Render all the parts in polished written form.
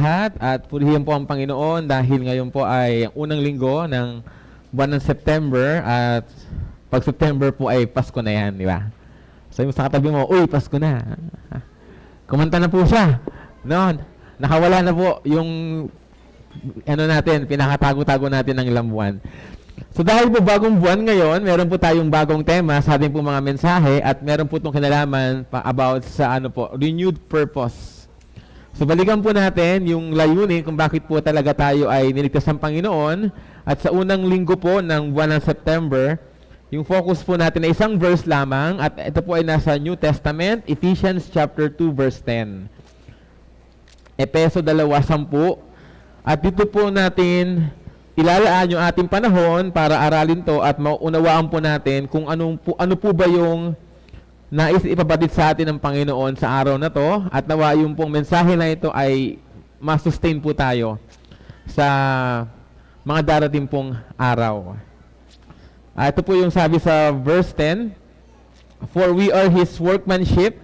lahat at purihin po ang Panginoon dahil ngayon po ay ang unang linggo ng buwan ng September at pag September po ay Pasko na yan, di ba? So yung sa katabi mo, uy, Pasko na. Kumanta na po siya. No, nakawala na po yung pinakatago-tago natin ng ilang buwan. So dahil po bagong buwan ngayon, meron po tayong bagong tema sa ating po mga mensahe at meron po itong kinalaman about sa renewed purpose. So balikan po natin yung layunin kung bakit po talaga tayo ay niligtas ng Panginoon. At sa unang linggo po ng buwan ng September, yung focus po natin ay isang verse lamang at ito po ay nasa New Testament, Ephesians chapter 2 verse 10. Epeso 2:10. At dito po natin ilalaan yung ating panahon para aralin to at maunawaan po natin kung ano po ba yung nais ipabatid sa atin ng Panginoon sa araw na to at nawa yung pong mensahe na ito ay masustain po tayo sa mga darating pong araw. Ito po yung sabi sa verse 10, "For we are His workmanship,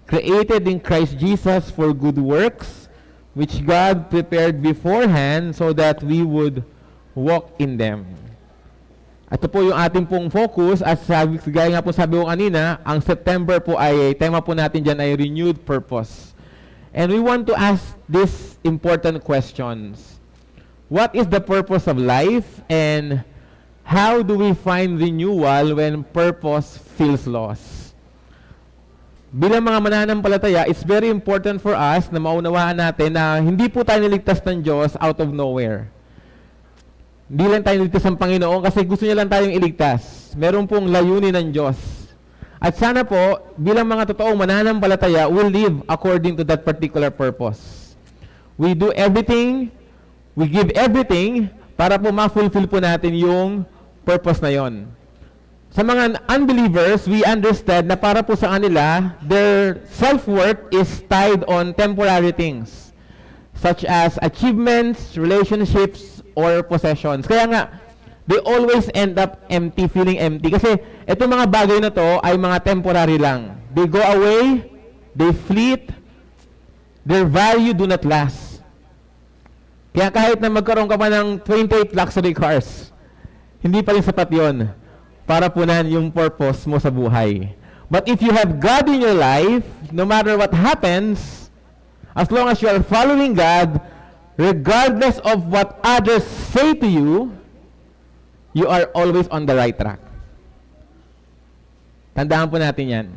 created in Christ Jesus for good works, which God prepared beforehand so that we would walk in them." Ito po yung ating pong focus at gaya nga po sabi ko kanina, ang September po ay, tema po natin dyan ay renewed purpose. And we want to ask these important questions. What is the purpose of life and how do we find renewal when purpose feels lost? Bilang mga mananampalataya, it's very important for us na maunawaan natin na hindi po tayo niligtas ng Diyos out of nowhere. Hindi lang tayo niligtas ng Panginoon kasi gusto niya lang tayong iligtas. Meron pong layunin ng Diyos. At sana po, bilang mga totoong mananampalataya, we'll live according to that particular purpose. We do everything, we give everything para po ma-fulfill po natin yung purpose na yon. Sa mga unbelievers, we understand na para po sa kanila, their self-worth is tied on temporary things, such as achievements, relationships, or possessions. Kaya nga, they always end up empty, feeling empty. Kasi itong mga bagay na to ay mga temporary lang. They go away, they fleet, their value do not last. Kaya kahit na magkaroon ka pa ng 28 luxury cars, hindi pa rin sapat yun para punan yung purpose mo sa buhay. But if you have God in your life, no matter what happens, as long as you are following God, regardless of what others say to you, you are always on the right track. Tandaan po natin yan.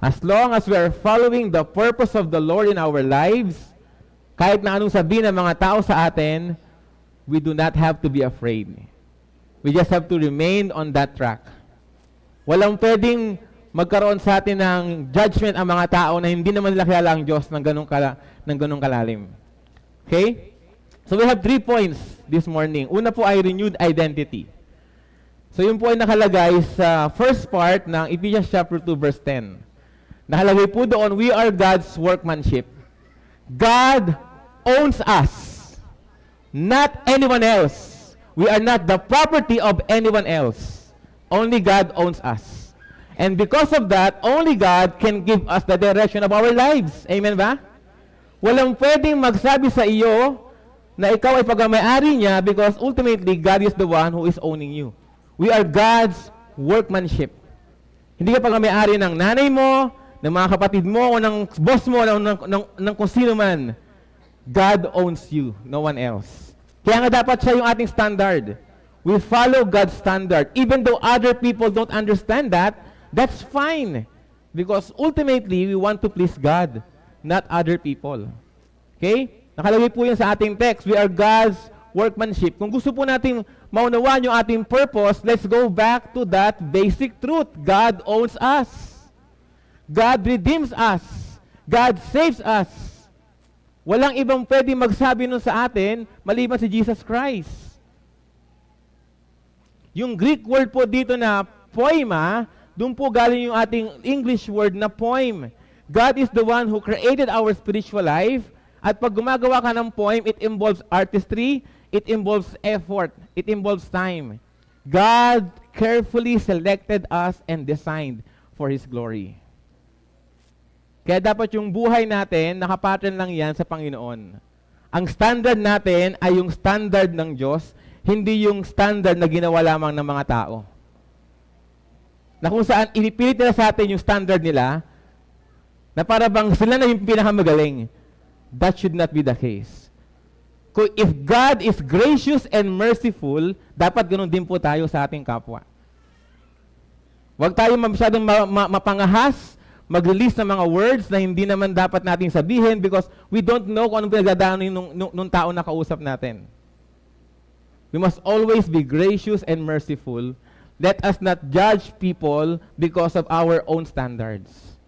As long as we are following the purpose of the Lord in our lives, kahit na anong sabihin ng mga tao sa atin, we do not have to be afraid. We just have to remain on that track. Walang pwedeng magkaroon sa atin ng judgment ang mga tao na hindi naman nila kilala ang Diyos ng ganung kalalim. Okay? So we have 3 points this morning. Una po ay renewed identity. So yun po ay nakalagay sa first part ng Ephesians chapter 2 verse 10. Nakalagay po doon, we are God's workmanship. God owns us, not anyone else. We are not the property of anyone else. Only God owns us. And because of that, only God can give us the direction of our lives. Amen ba? Walang pwedeng magsabi sa iyo na ikaw ay pagmamayari niya because ultimately, God is the one who is owning you. We are God's workmanship. Hindi ka pagmamayari ng nanay mo, ng mga kapatid mo, o ng boss mo, ng kung sino man. God owns you, no one else. Kaya nga dapat siya yung ating standard. We follow God's standard. Even though other people don't understand that, that's fine. Because ultimately, we want to please God, not other people. Okay? Nakalagay po yan sa ating text. We are God's workmanship. Kung gusto po natin maunawaan yung ating purpose, let's go back to that basic truth. God owns us. God redeems us. God saves us. Walang ibang pwede magsabi nun sa atin maliban si Jesus Christ. Yung Greek word po dito na poima, doon po galing yung ating English word na poem. God is the one who created our spiritual life. At pag gumagawa ka ng poem, it involves artistry, it involves effort, it involves time. God carefully selected us and designed for His glory. Kaya dapat yung buhay natin, nakapattern lang yan sa Panginoon. Ang standard natin ay yung standard ng Diyos, hindi yung standard na ginawa lamang ng mga tao. Na kung saan inipilit nila sa atin yung standard nila, na para bang sila na yung pinakamagaling. That should not be the case. Kung if God is gracious and merciful, dapat ganun din po tayo sa ating kapwa. Huwag tayo masyadong mapangahas, mag-release ng mga words na hindi naman dapat nating sabihin because we don't know kung anong pinagdadaanan nung tao na kausap natin. We must always be gracious and merciful. Let us not judge people because of our own standards.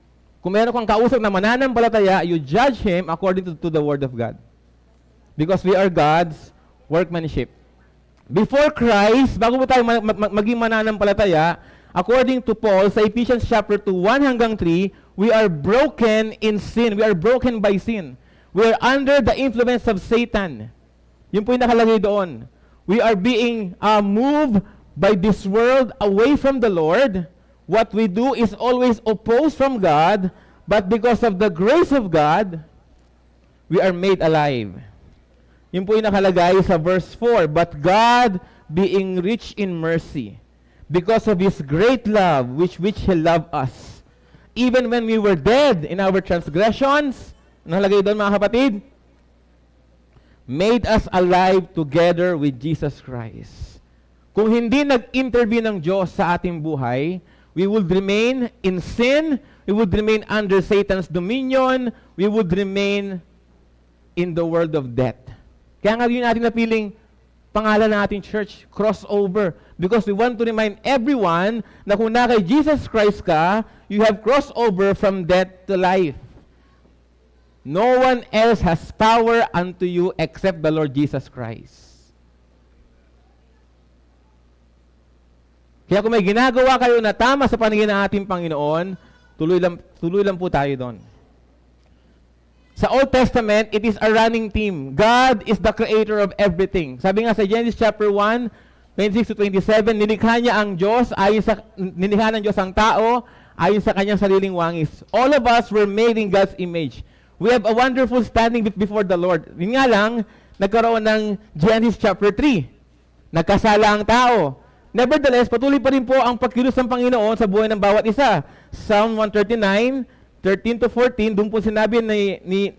Kung meron kang kausap na mananampalataya, you judge him according to the Word of God. Because we are God's workmanship. Before Christ, bago po tayo maging mananampalataya, according to Paul, sa Ephesians chapter 2, 1 hanggang 3, we are broken in sin. We are broken by sin. We are under the influence of Satan. Yun po yung nakalagay doon. We are being moved by this world away from the Lord. What we do is always opposed from God, but because of the grace of God, we are made alive. Yun po yung nakalagay sa verse 4. But God, being rich in mercy, because of His great love, which He loved us, even when we were dead in our transgressions, nakalagay doon mga kapatid, made us alive together with Jesus Christ. Kung hindi nag-intervene ng Diyos sa ating buhay, we would remain in sin, we would remain under Satan's dominion, we would remain in the world of death. Kaya nga yun natin napiling pangalan ng ating church, crossover. Because we want to remind everyone na kung na kay Jesus Christ ka, you have crossover from death to life. No one else has power unto you except the Lord Jesus Christ. Kaya kung may ginagawa kayo na tama sa paningin ng ating Panginoon, tuloy lang po tayo doon. Sa Old Testament, it is a running theme. God is the creator of everything. Sabi nga sa Genesis chapter 1, 26 to 27, nilikha niya ang Diyos, nilikha ng Diyos ang tao, ayon sa kanyang sariling wangis. All of us were made in God's image. We have a wonderful standing before the Lord. Yun nga lang, nagkaroon ng Genesis chapter 3. Nagkasala ang tao. Nevertheless, patuloy pa rin po ang pagkilos ng Panginoon sa buhay ng bawat isa. Psalm 139, 13 to 14, doon po sinabi ni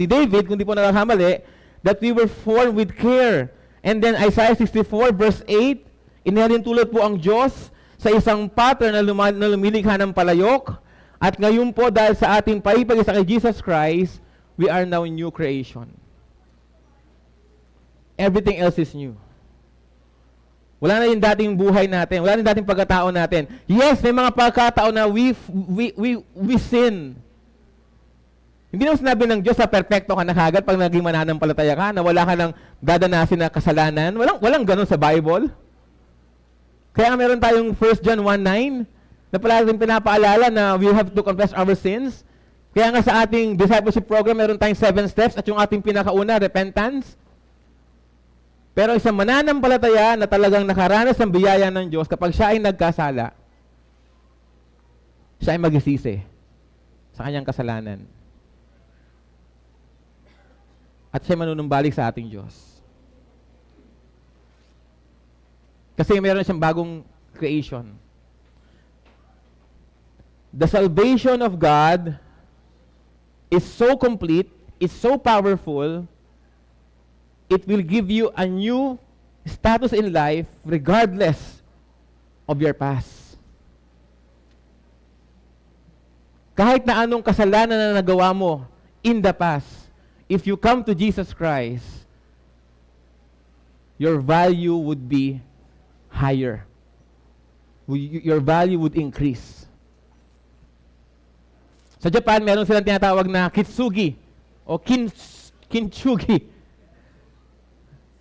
David, kung di po nakakamali, that we were formed with care. And then Isaiah 64 verse 8, inihalin tulad po ang Diyos sa isang pattern na lumilikha ng palayok. At ngayon po, dahil sa ating paipag-isa kay Jesus Christ, we are now new creation. Everything else is new. Wala na yung dating buhay natin. Wala na yung dating pagkatao natin. Yes, may mga pagkatao na we sin. Hindi naman sinabi ng Diyos na perfecto ka na kagad pag naging mananampalataya ka, na wala ka ng dadanasin na kasalanan. Walang ganun sa Bible. Kaya meron tayong 1 John 1:9 na pala rin pinapaalala na we have to confess our sins. Kaya nga sa ating discipleship program, meron tayong 7 steps at yung ating pinakauna, repentance. Pero isang mananampalataya na talagang nakaranas ng biyaya ng Diyos, kapag siya ay nagkasala, siya ay magsisisi sa kanyang kasalanan. At siya manunumbalik sa ating Diyos. Kasi meron siyang bagong creation. The salvation of God is so complete, is so powerful, it will give you a new status in life regardless of your past. Kahit na anong kasalanan na nagawa mo in the past, if you come to Jesus Christ, your value would be higher. Your value would increase. Sa Japan, meron silang tinatawag na kitsugi o kintsugi.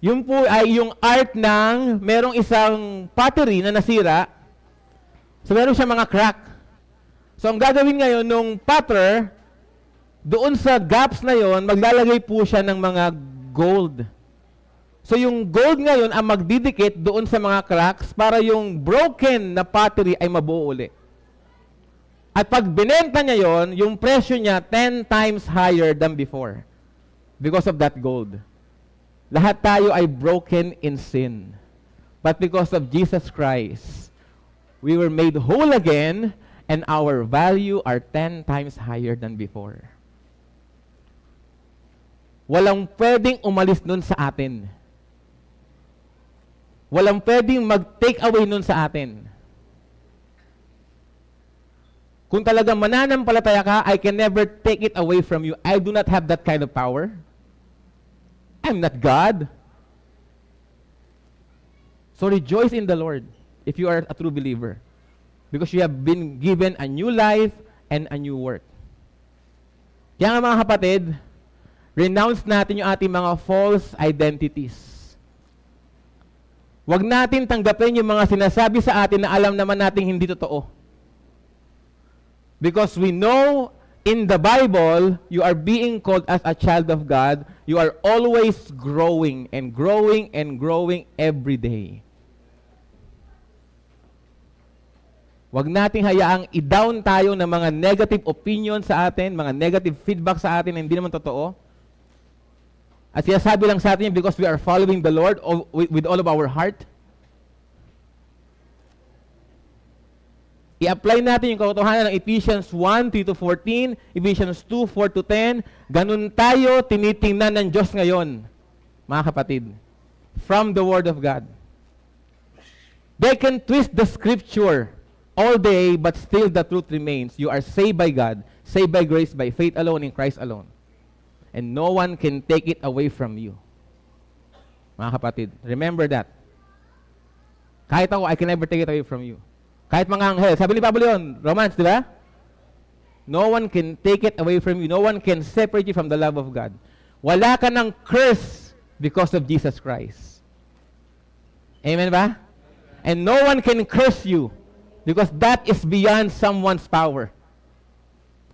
Yun po ay yung art ng merong isang pottery na nasira. So meron siya mga crack. So ang gagawin ngayon nung potter, doon sa gaps na yon, maglalagay po siya ng mga gold. So yung gold ngayon ang magdidikit doon sa mga cracks para yung broken na pottery ay mabuo uli. At pag binenta niya yon, yung presyo niya 10 times higher than before. because of that gold. Lahat tayo ay broken in sin. But because of Jesus Christ, we were made whole again, and our value are 10 times higher than before. Walang pwedeng umalis nun sa atin. Walang pwedeng mag-take away nun sa atin. Kung talagang mananampalataya ka, I can never take it away from you. I do not have that kind of power. I'm not God. So rejoice in the Lord if you are a true believer, because you have been given a new life and a new work. Kaya nga mga kapatid, renounce natin yung ating mga false identities. Huwag natin tanggapin yung mga sinasabi sa atin na alam naman natin hindi totoo. Because we know in the Bible, you are being called as a child of God. You are always growing and growing and growing every day. Huwag nating hayaang i-down tayo ng mga negative opinion sa atin, mga negative feedback sa atin na hindi naman totoo. At sinasabi lang sa atin because we are following the Lord with all of our heart. I-apply natin yung katotohanan ng Ephesians 1:3-14, Ephesians 2:4-10. Ganun tayo tinitingnan ng Diyos ngayon, mga kapatid, from the Word of God. They can twist the Scripture all day, but still the truth remains. You are saved by God, saved by grace, by faith alone, in Christ alone. And no one can take it away from you. Mga kapatid, remember that. Kahit ako, I can never take it away from you. Kahit mga anghel, sabi ni Pablo yun, Romans, di ba? No one can take it away from you. No one can separate you from the love of God. Wala ka ng curse because of Jesus Christ. Amen ba? And no one can curse you because that is beyond someone's power.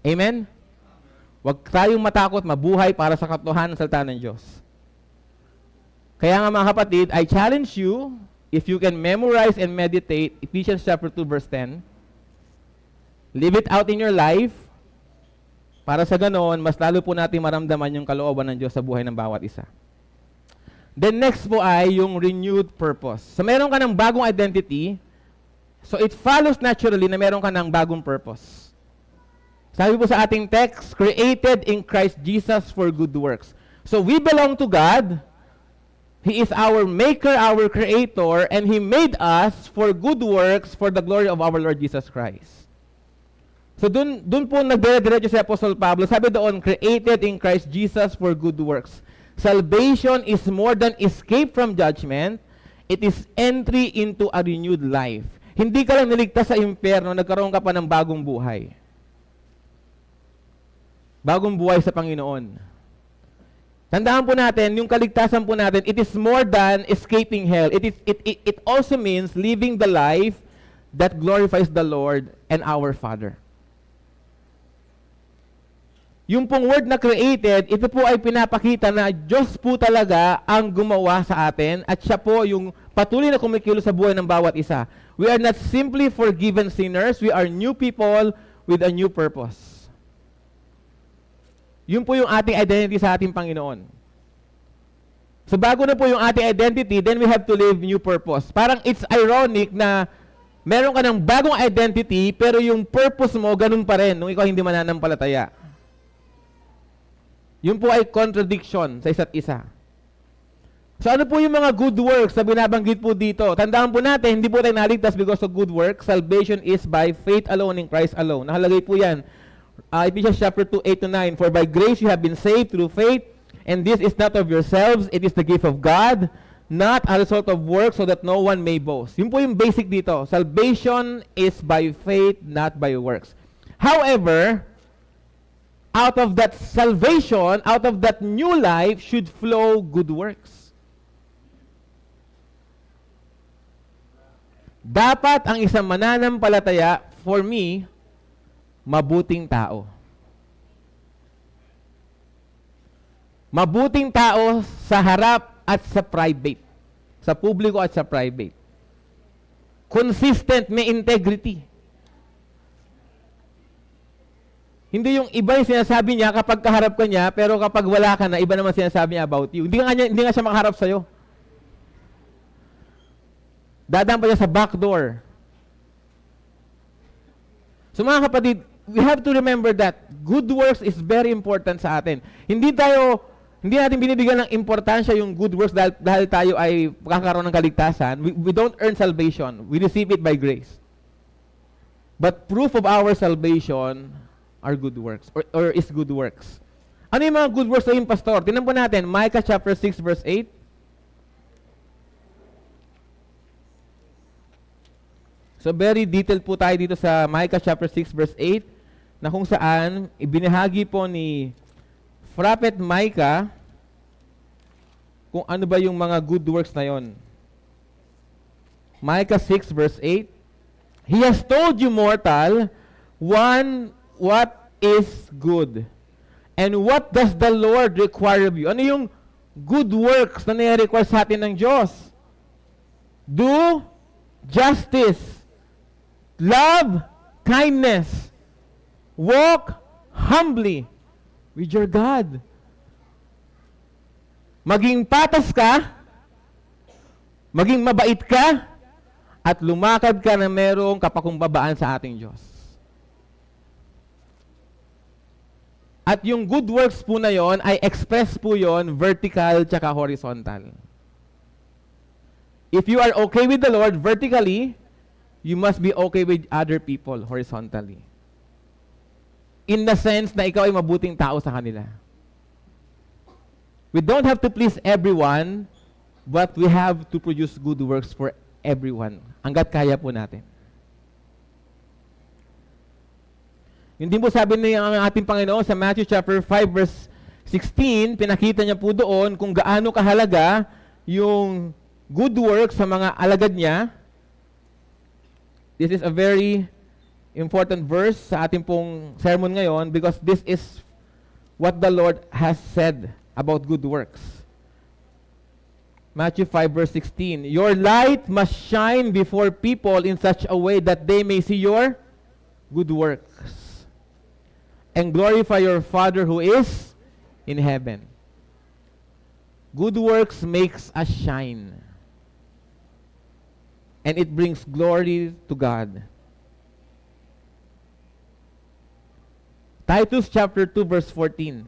Amen? Huwag tayong matakot mabuhay para sa katotohanan ng salita ng Diyos. Kaya nga mga kapatid, I challenge you, if you can memorize and meditate Ephesians chapter 2 verse 10, live it out in your life, para sa ganoon, mas lalo po natin maramdaman yung kalooban ng Diyos sa buhay ng bawat isa. Then next po ay yung renewed purpose. So meron ka ng bagong identity, so it follows naturally na meron ka ng bagong purpose. Sabi po sa ating text, created in Christ Jesus for good works. So we belong to God. He is our maker, our creator, and He made us for good works for the glory of our Lord Jesus Christ. So dun po nagdire-diretso si Apostle Pablo. Sabi doon, created in Christ Jesus for good works. Salvation is more than escape from judgment. It is entry into a renewed life. Hindi ka lang niligtas sa impyerno, nagkaroon ka pa ng bagong buhay. Bagong buhay sa Panginoon. Tandaan po natin, yung kaligtasan po natin, it is more than escaping hell. It also means living the life that glorifies the Lord and our Father. Yung pong word na created, ito po ay pinapakita na Diyos po talaga ang gumawa sa atin at siya po yung patuloy na kumikilos sa buhay ng bawat isa. We are not simply forgiven sinners, we are new people with a new purpose. Yun po yung ating identity sa ating Panginoon. So bago na po yung ating identity, then we have to live new purpose. Parang it's ironic na meron ka ng bagong identity, pero yung purpose mo, ganun pa rin nung ikaw hindi mananampalataya. Yun po ay contradiction sa isa't isa. So ano po yung mga good works na binabanggit po dito? Tandaan po natin, hindi po tayo naligtas because of good works. Salvation is by faith alone in Christ alone. Nakalagay po yan. Ephesians chapter 2, 8-9. For by grace you have been saved through faith, and this is not of yourselves, it is the gift of God, not a result of works, so that no one may boast. Yun po yung basic dito. Salvation is by faith, not by works. However, out of that salvation, out of that new life, should flow good works. Dapat ang isang mananampalataya, for me, mabuting tao. Mabuting tao sa harap at sa private. Sa publiko at sa private. Consistent, may integrity. Hindi yung iba yung sinasabi niya kapag kaharap ka niya, pero kapag wala ka na, iba naman sinasabi niya about you. Hindi nga siya makaharap sa'yo. Dadaan pa siya sa back door. So mga kapatid, we have to remember that good works is very important sa atin. Hindi natin binibigyan ng importansya yung good works dahil tayo ay kakaroon ng kaligtasan. We don't earn salvation. We receive it by grace. But proof of our salvation are good works or is good works. Ano yung mga good works na yung pastor? Tingnan po natin, Micah chapter 6 verse 8. So very detailed po tayo dito sa Micah chapter 6 verse 8 na kung saan ibinahagi po ni Prophet Micah kung ano ba yung mga good works na yon. Micah 6 verse 8. He has told you, mortal, what is good. And what does the Lord require of you? Ano yung good works na nire-require sa atin ng Diyos? Do justice, love kindness, walk humbly with your God. Maging patas ka, maging mabait ka, at lumakad ka na merong kapakumbabaan sa ating Diyos. At yung good works po na yon ay express po yon vertical tsaka horizontal. If you are okay with the Lord vertically, you must be okay with other people horizontally. In the sense na ikaw ay mabuting tao sa kanila. We don't have to please everyone, but we have to produce good works for everyone. Hanggat kaya po natin. Hindi po sabi niya ang ating Panginoon sa Matthew chapter 5 verse 16, pinakita niya po doon kung gaano kahalaga yung good work sa mga alagad niya. This is a very important verse sa ating pong sermon ngayon because this is what the Lord has said about good works. Matthew 5 verse 16, your light must shine before people in such a way that they may see your good works and glorify your Father who is in heaven. Good works makes us shine. And it brings glory to God. Titus chapter 2 verse 14.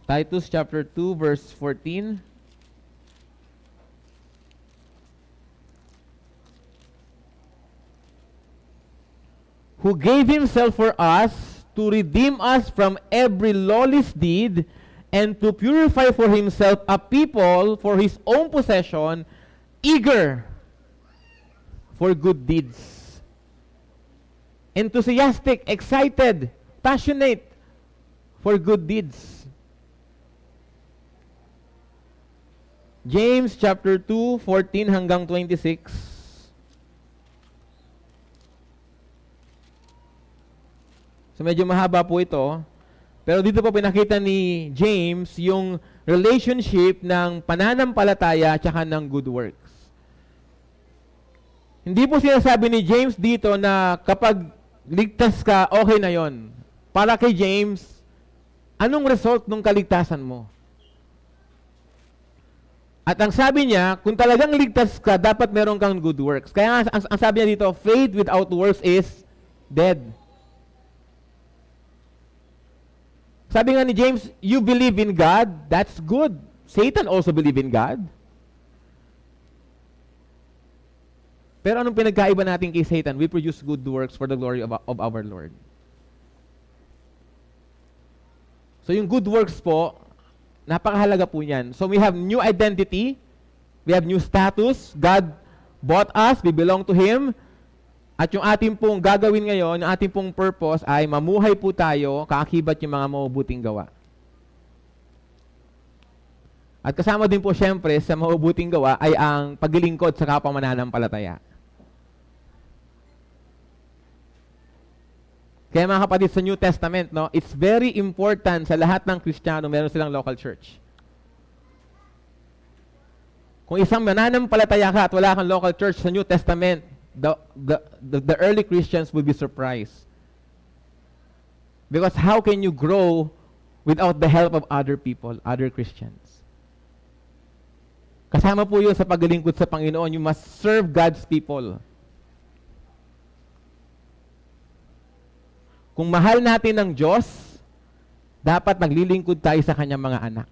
Titus chapter 2 verse 14. Who gave himself for us to redeem us from every lawless deed and to purify for himself a people for his own possession, eager for good deeds. Enthusiastic, excited, passionate for good deeds. James chapter 2, 14 hanggang 26. So medyo mahaba po ito. Pero dito po pinakita ni James yung relationship ng pananampalataya at saka ng good works. Hindi po sinasabi ni James dito na kapag ligtas ka, okay na yon. Para kay James, anong result ng kaligtasan mo? At ang sabi niya, kung talagang ligtas ka, dapat meron kang good works. Kaya ang sabi niya dito, faith without works is dead. Sabi nga ni James, you believe in God, that's good. Satan also believe in God. Pero anong pinagkaiba natin kay Satan? We produce good works for the glory of our Lord. So yung good works po, napakahalaga po yan. So we have new identity, we have new status, God bought us, we belong to Him, at yung ating pong gagawin ngayon, yung ating pong purpose ay mamuhay po tayo, kaakibat yung mga mabubuting gawa. At kasama din po syempre sa mabubuting gawa ay ang paglilingkod sa kapwa mananampalataya. Kaya mga kapatid sa New Testament, no, it's very important sa lahat ng Kristiyano meron silang local church. Kung isang mananampalataya ka at wala kang local church sa New Testament, the early Christians would be surprised. Because how can you grow without the help of other people, other Christians? Kasama po yun sa paglilingkod sa Panginoon. You must serve God's people. Kung mahal natin ng Diyos, dapat maglilingkod tayo sa Kanyang mga anak.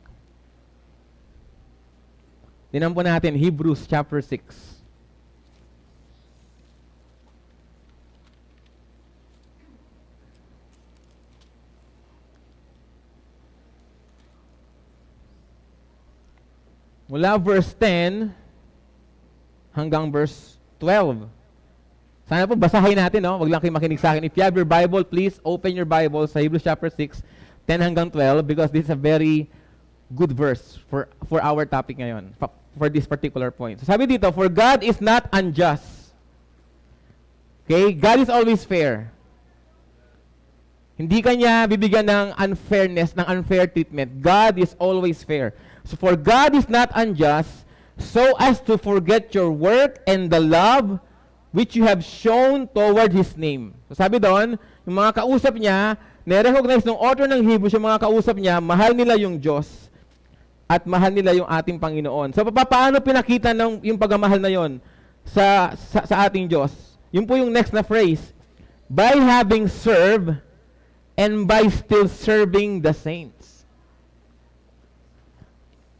Tingnan po natin, Hebrews chapter 6. Mula verse 10 hanggang verse 12. Sana po basahin natin, no? Wag lang kayo makinig sa akin. If you have your Bible, please open your Bible sa Hebrews chapter 6, 10 hanggang 12 because this is a very good verse for our topic ngayon, for this particular point. So sabi dito, for God is not unjust. Okay? God is always fair. Hindi kanya bibigyan ng unfairness, ng unfair treatment. God is always fair. So for God is not unjust, so as to forget your work and the love which you have shown toward His name. So sabi doon, yung mga kausap niya, nare-recognize ng author ng Hebrews, yung mga kausap niya, mahal nila yung Diyos at mahal nila yung ating Panginoon. So paano pinakita ng yung pagmamahal na yon sa ating Diyos? Yun po yung next na phrase. By having served and by still serving the saints.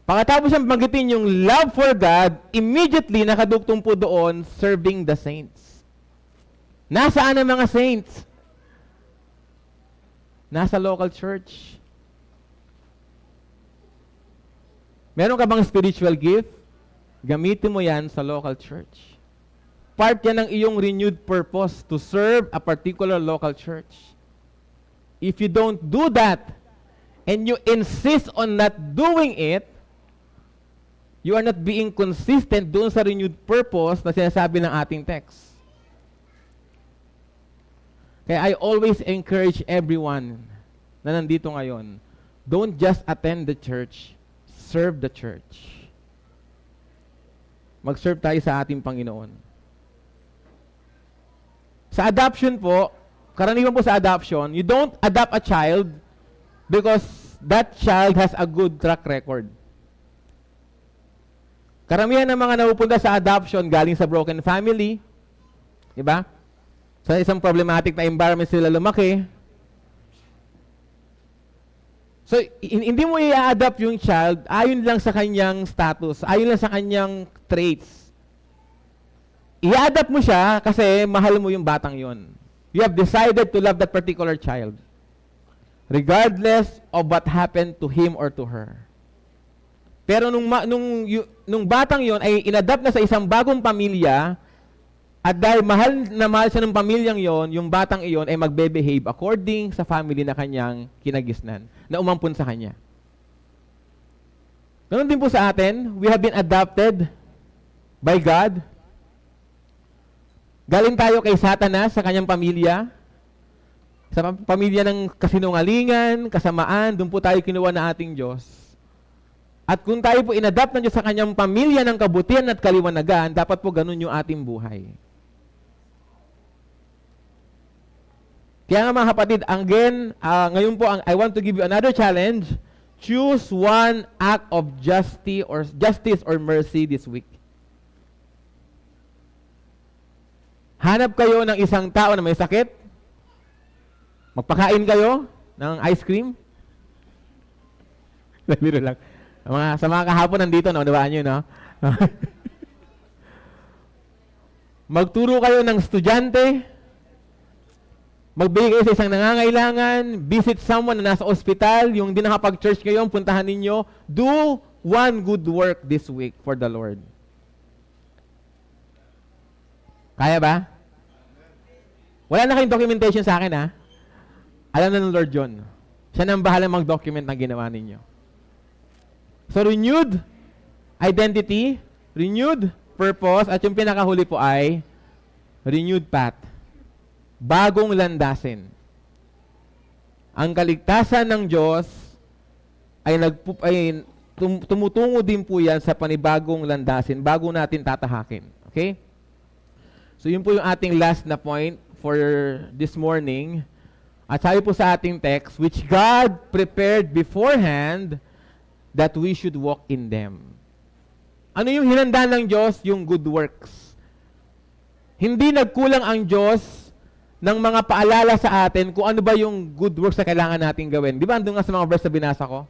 Pagkatapos siyang banggitin yung love for God, immediately nakadugtong po doon, serving the saints. Nasaan ang mga saints? Nasa local church. Meron ka bang spiritual gift? Gamitin mo yan sa local church. Part yan ng iyong renewed purpose to serve a particular local church. If you don't do that, and you insist on not doing it, you are not being consistent doon sa renewed purpose na sinasabi ng ating text. Kaya I always encourage everyone na nandito ngayon, don't just attend the church, serve the church. Mag-serve tayo sa ating Panginoon. Sa adoption po, karaniwan po sa adoption, you don't adopt a child because that child has a good track record. Karamihan ng mga napupunta sa adoption galing sa broken family, di ba? Sa isang problematic na environment sila lumaki. So, hindi mo i-adapt yung child ayon lang sa kanyang status, ayon lang sa kanyang traits. I-adapt mo siya kasi mahal mo yung batang yon. You have decided to love that particular child, regardless of what happened to him or to her. Pero nung batang yon ay inadapt na sa isang bagong pamilya, at dahil mahal na mahal siya ng pamilyang yon, yung batang iyon ay magbe-behave according sa family na kanyang kinagisnan, na umampun sa kanya. Ganun din po sa atin, we have been adopted by God. Galing tayo kay Satanas sa kanyang pamilya, sa pamilya ng kasinungalingan, kasamaan, doon po tayo kinuha na ating Diyos. At kung tayo po inadapt ng Diyos sa kanyang pamilya ng kabutihan at kaliwanagan, dapat po ganun yung ating buhay. Kaya nga mga kapatid, again, ngayon po, I want to give you another challenge. Choose one act of justice or mercy this week. Hanap kayo ng isang tao na may sakit. Magpakain kayo ng ice cream. Biro lang. Sa mga kahapon nandito, naunawaan nyo, no? Magturo kayo ng estudyante. Magbigay kayo sa isang nangangailangan. Visit someone na nasa ospital. Yung di nakapag-church kayo, puntahan ninyo. Do one good work this week for the Lord. Kaya ba? Wala na kayong documentation sa akin, ha? Alam na ng Lord John. Siya nang bahala mag-document na ginawa ninyo. So, renewed identity, renewed purpose, at yung pinakahuli po ay renewed path. Bagong landasin. Ang kaligtasan ng Diyos ay tumutungo din po yan sa panibagong landasin bago natin tatahakin. Okay? So yun po yung ating last na point for this morning. At sabi po sa ating text, which God prepared beforehand that we should walk in them. Ano yung hinanda ng Diyos? Yung good works. Hindi nagkulang ang Diyos ng mga paalala sa atin kung ano ba yung good works na kailangan natin gawin. Di ba andun nga sa mga verse na binasa ko?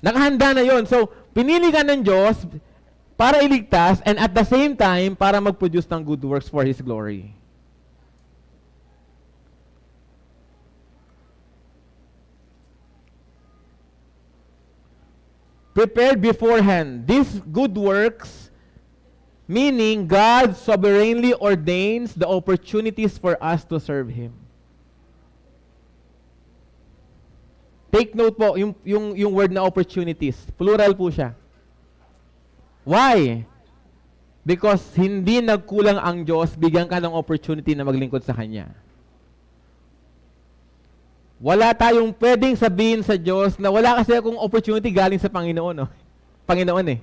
Nakahanda na yon. So, pinili ka ng Diyos para iligtas and at the same time, para mag-produce ng good works for His glory. Prepared beforehand. These good works, meaning God sovereignly ordains the opportunities for us to serve Him. Take note po, yung word na opportunities. Plural po siya. Why? Because hindi nagkulang ang Diyos, bigyan ka ng opportunity na maglingkod sa Kanya. Wala tayong pwedeng sabihin sa Diyos na wala kasi akong opportunity galing sa Panginoon. No? Panginoon eh.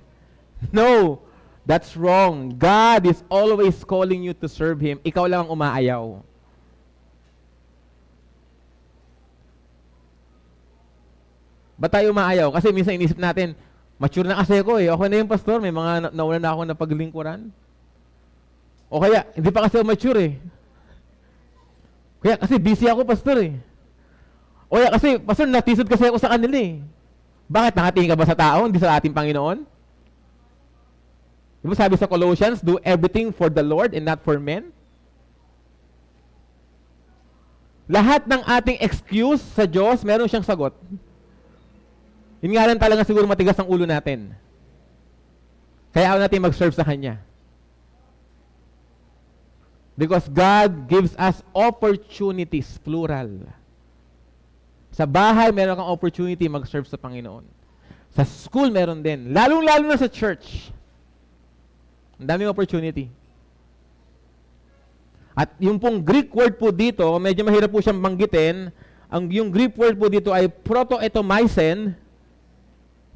No, that's wrong. God is always calling you to serve Him. Ikaw lang ang umaayaw. Ba't tayo umaayaw? Kasi minsan inisip natin, mature na kasi ako eh. Okay na yung pastor, may mga nauna na ako na paglingkuran. O kaya, hindi pa kasi ako mature eh. Kaya kasi busy ako pastor eh. O kaya kasi, pastor, natisod kasi ako sa kanila eh. Bakit? Nakatingin ka ba sa tao, hindi sa ating Panginoon? Diba sabi sa Colossians, do everything for the Lord and not for men? Lahat ng ating excuse sa Diyos, meron siyang sagot. Yun nga lang talaga siguro matigas ang ulo natin. Kaya ayaw natin mag-serve sa Kanya. Because God gives us opportunities, plural. Sa bahay, meron kang opportunity mag-serve sa Panginoon. Sa school, meron din. Lalong-lalo na sa church. Ang daming opportunity. At yung pong Greek word po dito, medyo mahirap po siyang banggitin. Yung Greek word po dito ay proto-etomysen,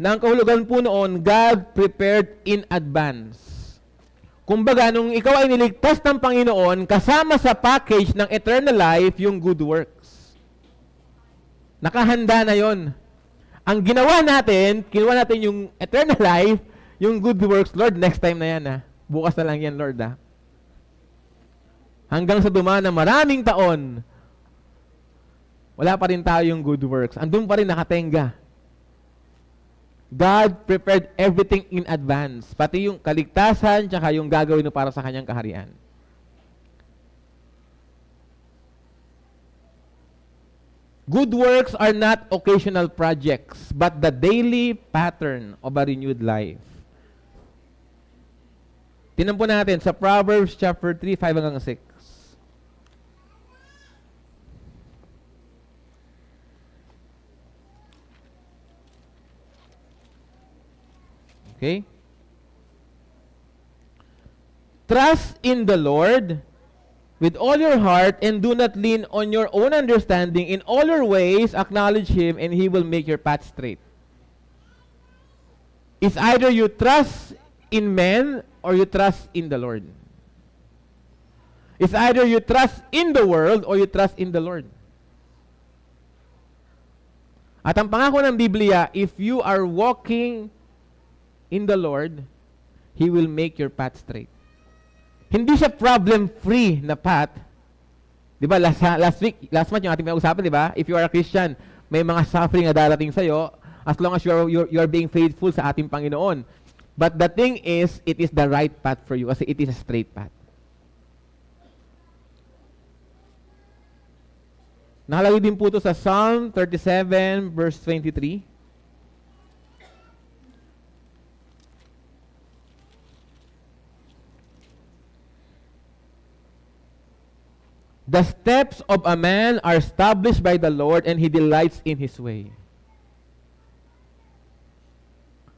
na ang kahulugan po noon, God prepared in advance. Kumbaga, nung ikaw ay niligtas ng Panginoon, kasama sa package ng eternal life, yung good works. Nakahanda na yon. Ang ginawa natin, kinuha natin yung eternal life, yung good works, Lord, next time na yan ha. Bukas na lang yan, Lord ha. Hanggang sa dumaan na maraming taon, wala pa rin tayo yung good works. Andun pa rin nakatenga. God prepared everything in advance. Pati yung kaligtasan, tsaka yung gagawin mo para sa Kanyang kaharian. Good works are not occasional projects, but the daily pattern of a renewed life. Tingnan po natin sa Proverbs chapter 3, 5 hanggang 6. Okay? Trust in the Lord with all your heart and do not lean on your own understanding. In all your ways, acknowledge Him and He will make your path straight. It's either you trust in men or you trust in the Lord. It's either you trust in the world or you trust in the Lord. At ang pangako ng Biblia, if you are walking in the Lord, He will make your path straight. Hindi siya problem-free na path. Di ba, last month yung ating pinag-usapan, di ba? If you are a Christian, may mga suffering na darating sa'yo as long as you are being faithful sa ating Panginoon. But the thing is, it is the right path for you kasi it is a straight path. Nakalagay din po ito sa Psalm 37 verse 23. The steps of a man are established by the Lord and He delights in His way.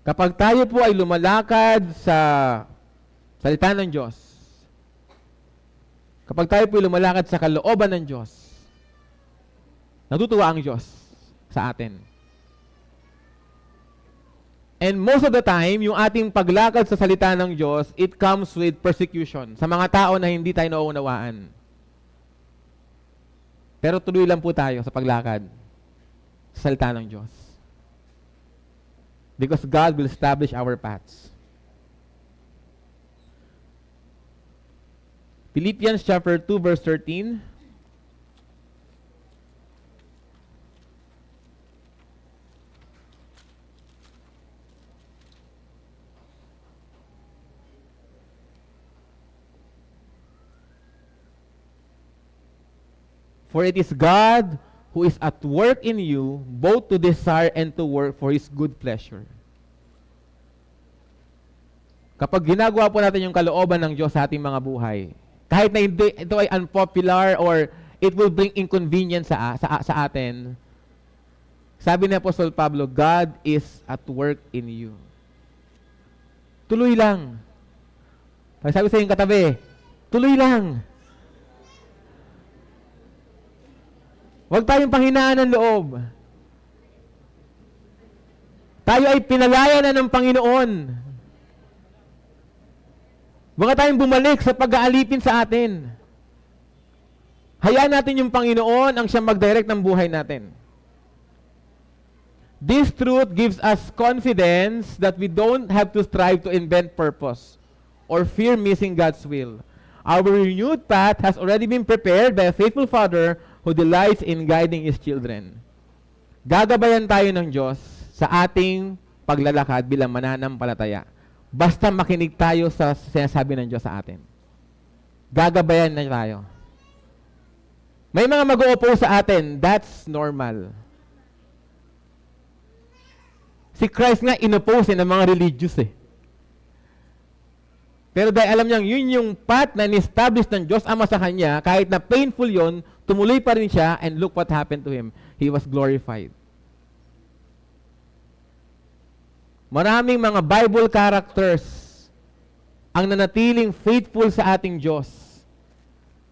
Kapag tayo po ay lumalakad sa salita ng Diyos, kapag tayo po ay lumalakad sa kalooban ng Diyos, natutuwa ang Diyos sa atin. And most of the time, yung ating paglakad sa salita ng Diyos, it comes with persecution sa mga tao na hindi tayo nauunawaan. Pero tuloy lang po tayo sa paglakad sa salita ng Diyos. Because God will establish our paths. Philippians chapter 2 verse 13. For it is God who is at work in you, both to desire and to work for His good pleasure. Kapag ginagawa po natin yung kalooban ng Diyos sa ating mga buhay, kahit na hindi, ito ay unpopular or it will bring inconvenience sa atin, sabi ni Apostol Pablo, God is at work in you. Tuloy lang. Sabi sa iyong katabi, tuloy lang. Huwag tayong panghinaan ng loob. Tayo ay pinalaya na ng Panginoon. Huwag tayong bumalik sa pag-aalipin sa atin. Hayaan natin yung Panginoon ang siyang mag-direct ng buhay natin. This truth gives us confidence that we don't have to strive to invent purpose or fear missing God's will. Our renewed path has already been prepared by a faithful Father who delights in guiding His children. Gagabayan tayo ng Diyos sa ating paglalakad bilang mananampalataya. Basta makinig tayo sa sinasabi ng Diyos sa atin. Gagabayan na tayo. May mga mag-o-oppose sa atin, that's normal. Si Christ nga inoppose ng mga religious eh. Pero dahil alam niyang yun yung path na ni-establish ng Diyos Ama sa Kanya, kahit na painful yon, tumuloy pa rin siya, and look what happened to Him. He was glorified. Maraming mga Bible characters ang nanatiling faithful sa ating Diyos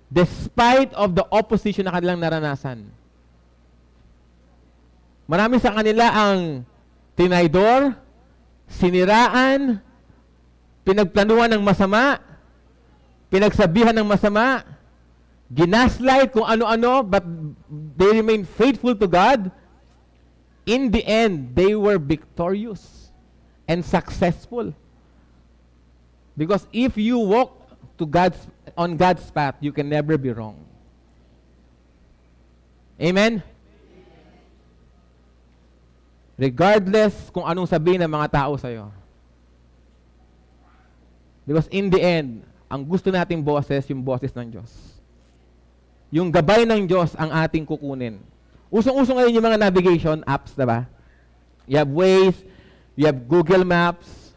despite of the opposition na kanilang naranasan. Marami sa kanila ang tinaydor, siniraan, pinagplanuhan ng masama, pinagsabihan ng masama, ginaslight kung ano-ano, but they remain faithful to God. In the end, they were victorious and successful. Because if you walk on God's path, you can never be wrong. Amen? Regardless kung anong sabihin ng mga tao sa'yo. Because in the end, ang gusto nating boses, yung boses ng Diyos. Yung gabay ng Diyos ang ating kukunin. Usong-usong ngayon yung mga navigation apps, diba? You have Waze, you have Google Maps.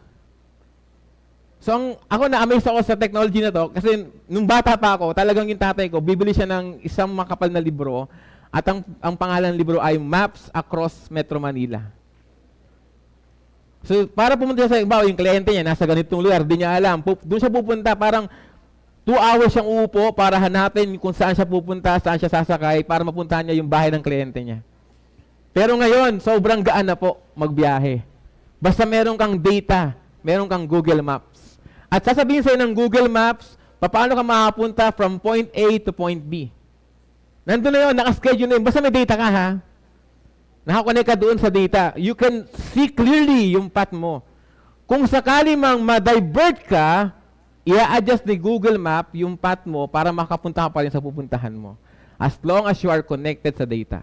So, ako na-amaze ako sa technology na to kasi nung bata pa ako, talagang yung tatay ko, bibili siya ng isang makapal na libro at ang pangalan ng libro ay Maps Across Metro Manila. So, para pumunta siya sa yung kliyente niya, nasa ganitong lugar, di niya alam. Doon siya pupunta, parang 2 hours siyang uupo para hanapin kung saan siya pupunta, saan siya sasakay, para mapuntahan niya yung bahay ng kliyente niya. Pero ngayon, sobrang gaan na po magbiyahe. Basta meron kang data, meron kang Google Maps. At sasabihin sa'yo ng Google Maps, paano ka makapunta from point A to point B. Nandun na yun, nakaschedule na yun. Basta may data ka, ha? Nakakonect ka doon sa data. You can see clearly yung path mo. Kung sakali mang ma-divert ka, i-adjust ni Google Map yung path mo para makapunta ka pa rin sa pupuntahan mo. As long as you are connected sa data.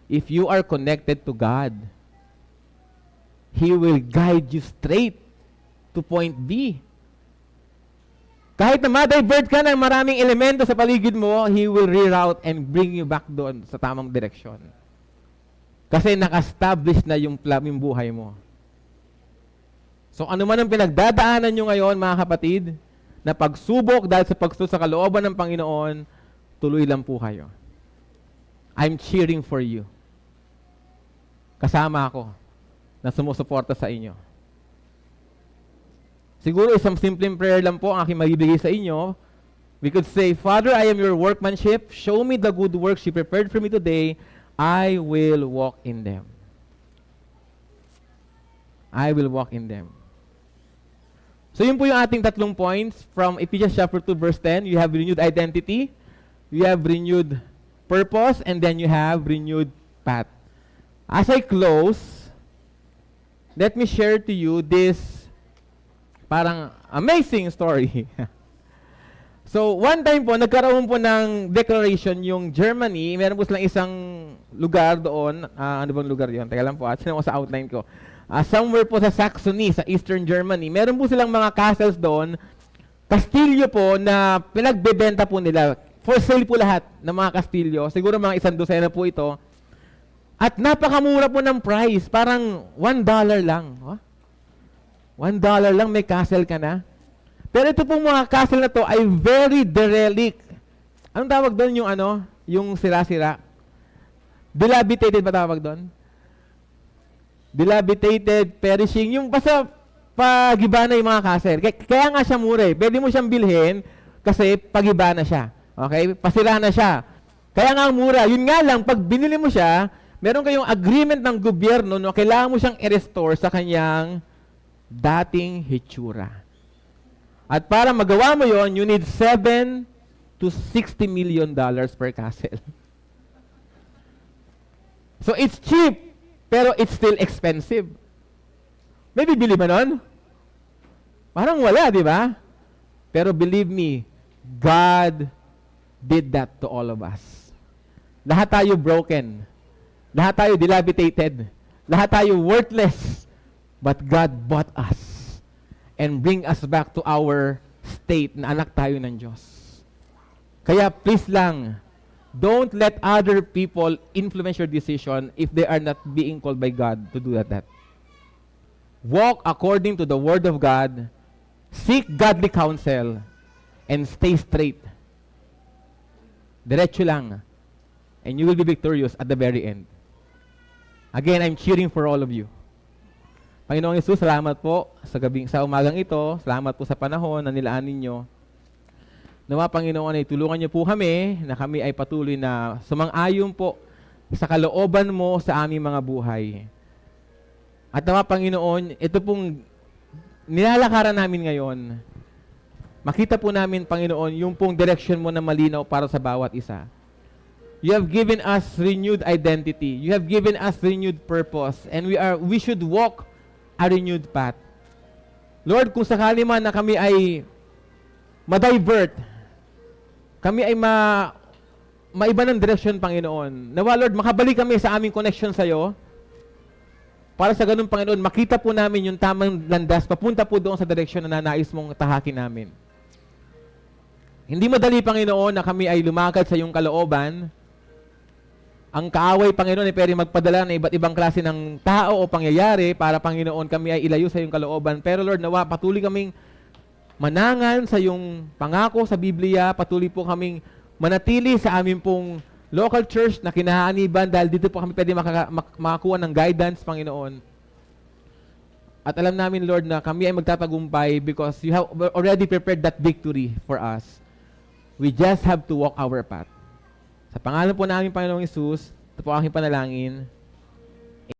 If you are connected to God, He will guide you straight to point B. Kahit na ma-divert ka ng maraming elemento sa paligid mo, He will reroute and bring you back doon sa tamang direksyon. Kasi naka-establish na yung buhay mo. So ano man ang pinagdadaanan nyo ngayon, mga kapatid, na pagsubok dahil sa pagsunod sa kalooban ng Panginoon, tuloy lang po kayo. I'm cheering for you. Kasama ako na sumusuporta sa inyo. Siguro isang simpleng prayer lang po ang aking magibigay sa inyo. We could say, Father, I am your workmanship. Show me the good works you prepared for me today. I will walk in them. I will walk in them. So yun po yung ating tatlong points from Ephesians chapter 2 verse 10. You have renewed identity, you have renewed purpose, and then you have renewed path. As I close, let me share to you this parang amazing story. So, one time po, nagkaroon po ng declaration yung Germany. Meron po silang isang lugar doon. Ano bang lugar yun? Teka lang po, sino ko sa outline ko. Somewhere po sa Saxony, sa Eastern Germany. Meron po silang mga castles doon. Kastilyo po na pinagbebenta po nila. For sale po lahat ng mga kastilyo. Siguro mga 100 po ito. At napakamura po ng price. Parang $1 lang. Huh? $1 lang may castle ka na. Pero ito pong mga castle na to ay very derelict. Anong tawag doon yung ano? Yung sira-sira? Dilapidated ba tawag doon? Dilapidated, perishing. Yung basta pagiba na yung mga castle. Kaya nga siya mura eh. Pwede mo siyang bilhin kasi pagiba na siya. Okay? Pasira na siya. Kaya nga mura. Yun nga lang, pag binili mo siya, meron kayong agreement ng gobyerno no, kailangan mo siyang i-restore sa kanyang dating hitsura. At para magawa mo yon, you need $7 to $60 million per castle. So it's cheap, pero it's still expensive. May bibili ba nun? Parang wala, di ba? Pero believe me, God did that to all of us. Lahat tayo broken. Lahat tayo dilapidated. Lahat tayo worthless. But God bought us and bring us back to our state na anak tayo ng Diyos. Kaya please lang, don't let other people influence your decision if they are not being called by God to do that. Walk according to the Word of God, seek godly counsel, and stay straight. Diretso lang. And you will be victorious at the very end. Again, I'm cheering for all of you. Panginoong Hesus, salamat po sa umagang ito. Salamat po sa panahon na nilaan ninyo. Nawa, Panginoon, ay tulungan niyo po kami na kami ay patuloy na sumang-ayon po sa kalooban mo sa aming mga buhay. At nawa, Panginoon, ito pong nilalakaran namin ngayon, makita po namin, Panginoon, yung pong direction mo na malinaw para sa bawat isa. You have given us renewed identity. You have given us renewed purpose. And we should walk a renewed path. Lord, kung sakali man na kami ay ma-divert, kami ay maiba ng direction, Panginoon. Nawa, Lord, makabalik kami sa aming connection sa iyo. Para sa ganun, Panginoon, makita po namin yung tamang landas, papunta po doon sa direction na nais mong tahakin namin. Hindi madali, Panginoon, na kami ay lumakad sa iyong kalooban. Ang kaaway, Panginoon, ay pwede magpadala ng iba't ibang klase ng tao o pangyayari para, Panginoon, kami ay ilayo sa iyong kalooban. Pero, Lord, nawa, patuloy kaming manangan sa iyong pangako sa Biblia. Patuloy po kaming manatili sa aming pong local church na kinahaaniban dahil dito po kami pwede makakuha ng guidance, Panginoon. At alam namin, Lord, na kami ay magtatagumpay because you have already prepared that victory for us. We just have to walk our path. Sa pangalan po namin, Panginoong Hesus, ito po aking panalangin.